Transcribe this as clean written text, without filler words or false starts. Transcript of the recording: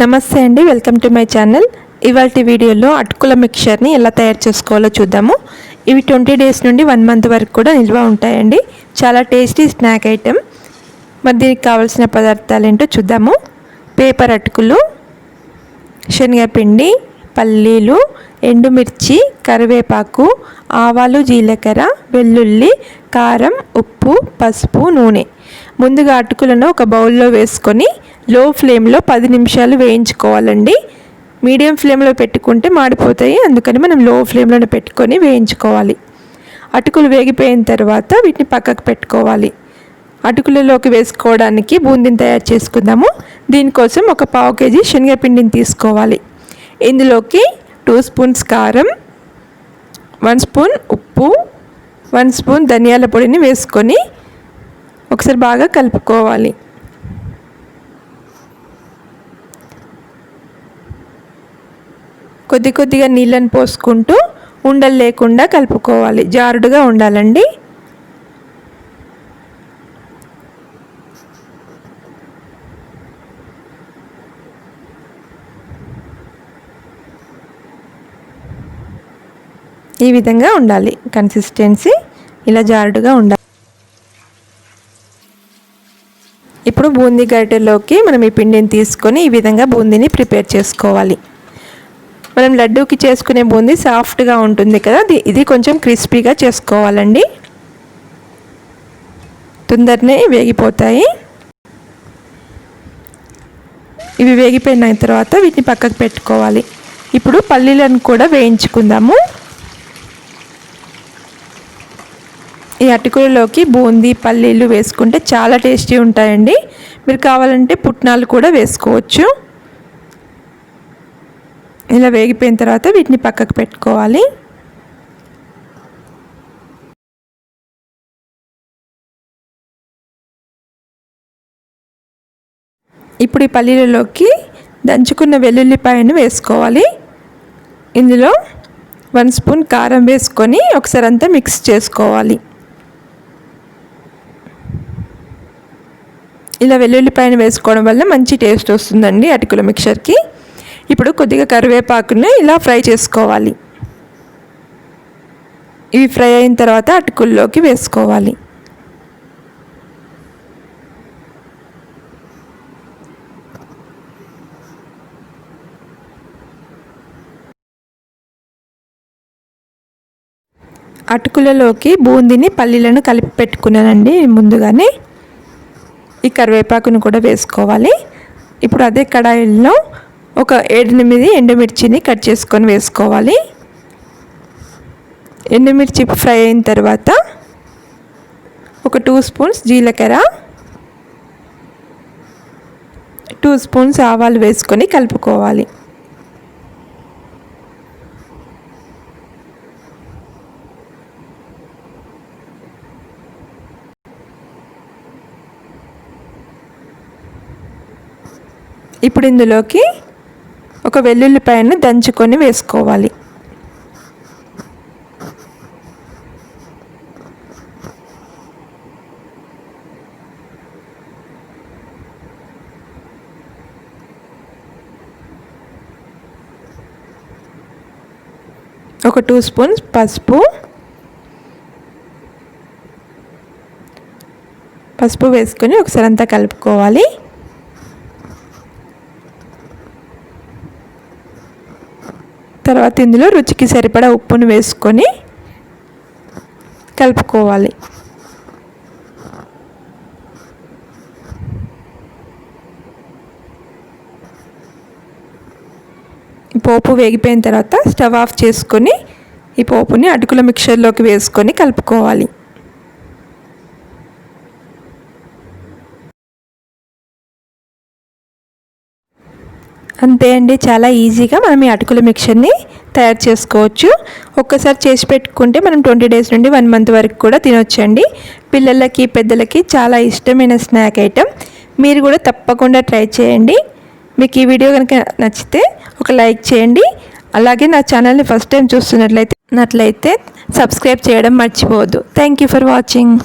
నమస్తే అండి, welcome to my channel. ఇవాల్టి వీడియోలో అటుకుల మిక్చర్ని ఎలా తయారు చేసుకోవాలో చూద్దాము. ఇవి 20 డేస్ నుండి 1 మంత్ వరకు కూడా నిల్వ ఉంటాయండి. చాలా టేస్టీ స్నాక్ ఐటెం. మరి దీనికి కావాల్సిన పదార్థాలు ఏంటో చూద్దాము. పేపర్ అటుకులు, శనగపిండి, పల్లీలు, ఎండుమిర్చి, కరివేపాకు, ఆవాలు, జీలకర్ర, వెల్లుల్లి, కారం, ఉప్పు, పసుపు, నూనె. ముందుగా అటుకులను ఒక బౌల్లో వేసుకొని లో ఫ్లేమ్లో 10 నిమిషాలు వేయించుకోవాలండి. మీడియం ఫ్లేమ్లో పెట్టుకుంటే మాడిపోతాయి, అందుకని మనం లో ఫ్లేమ్లోనే పెట్టుకొని వేయించుకోవాలి. అటుకులు వేగిపోయిన తర్వాత వీటిని పక్కకు పెట్టుకోవాలి. అటుకులలోకి వేసుకోవడానికి బూందీని తయారు చేసుకుందాము. దీనికోసం ఒక 1/2 కేజీ శనగపిండిని తీసుకోవాలి. ఇందులోకి 2 స్పూన్స్ కారం, 1 స్పూన్ ఉప్పు, 1 స్పూన్ ధనియాల పొడిని వేసుకొని ఒకసారి బాగా కలుపుకోవాలి. కొద్దిగా నీళ్ళని పోసుకుంటూ ఉండలు లేకుండా కలుపుకోవాలి. జారుడుగా ఉండాలండి. ఈ విధంగా ఉండాలి కన్సిస్టెన్సీ, ఇలా జారుడుగా ఉండాలి. ఇప్పుడు బూందీ గరిటెలోకి మనం ఈ పిండిని తీసుకొని ఈ విధంగా బూందీని ప్రిపేర్ చేసుకోవాలి. మనం లడ్డూకి చేసుకునే బూందీ సాఫ్ట్గా ఉంటుంది కదా, ఇది కొంచెం క్రిస్పీగా చేసుకోవాలండి. తొందరనే వేగిపోతాయి. ఇవి వేగిపోయిన తర్వాత వీటిని పక్కకు పెట్టుకోవాలి. ఇప్పుడు పల్లీలను కూడా వేయించుకుందాము. ఈ అటుకులలోకి బూందీ, పల్లీలు వేసుకుంటే చాలా టేస్టీ ఉంటాయండి. మీరు కావాలంటే పుట్నాలు కూడా వేసుకోవచ్చు. ఇలా వేగిపోయిన తర్వాత వీటిని పక్కకు పెట్టుకోవాలి. ఇప్పుడు ఈ పల్లీలలోకి దంచుకున్న వెల్లుల్లిపాయను వేసుకోవాలి. ఇందులో 1 స్పూన్ కారం వేసుకొని ఒకసారి అంతా మిక్స్ చేసుకోవాలి. ఇలా వెల్లుల్లిపాయను వేసుకోవడం వల్ల మంచి టేస్ట్ వస్తుందండి అటుకుల మిక్చర్కి. ఇప్పుడు కొద్దిగా కరివేపాకుని ఇలా ఫ్రై చేసుకోవాలి. ఇవి ఫ్రై అయిన తర్వాత అటుకుల్లోకి వేసుకోవాలి. అటుకులలోకి బూందీని, పల్లీలను కలిపి పెట్టుకున్నానండి ముందుగానే. ఈ కరివేపాకును కూడా వేసుకోవాలి. ఇప్పుడు అదే కడాయిలో ఒక 7-8 ఎండుమిర్చిని కట్ చేసుకొని వేసుకోవాలి. ఎండుమిర్చి ఫ్రై అయిన తర్వాత ఒక 2 స్పూన్స్ జీలకర్ర, 2 స్పూన్స్ ఆవాలు వేసుకొని కలుపుకోవాలి. ఇప్పుడు ఇందులోకి ఒక వెల్లుల్లిపాయను దంచుకొని వేసుకోవాలి. ఒక 2 స్పూన్స్ పసుపు వేసుకొని ఒకసారి అంతా కలుపుకోవాలి. తర్వాత ఇందులో రుచికి సరిపడా ఉప్పును వేసుకొని కలుపుకోవాలి. పోపు వేగిపోయిన తర్వాత స్టవ్ ఆఫ్ చేసుకొని ఈ పోపుని అటుకుల మిక్చర్లోకి వేసుకొని కలుపుకోవాలి. అంతే అండి, చాలా ఈజీగా మనం ఈ అటుకుల మిక్చర్ని తయారు చేసుకోవచ్చు. ఒక్కసారి చేసి పెట్టుకుంటే మనం 20 డేస్ నుండి 1 మంత్ వరకు కూడా తినొచ్చండి. పిల్లలకి, పెద్దలకి చాలా ఇష్టమైన స్నాక్ ఐటెం. మీరు కూడా తప్పకుండా ట్రై చేయండి. మీకు ఈ వీడియో కనుక నచ్చితే ఒక లైక్ చేయండి. అలాగే నా ఛానల్ని ఫస్ట్ టైం చూస్తున్నట్లయితే సబ్స్క్రైబ్ చేయడం మర్చిపోవద్దు. Thank you for watching.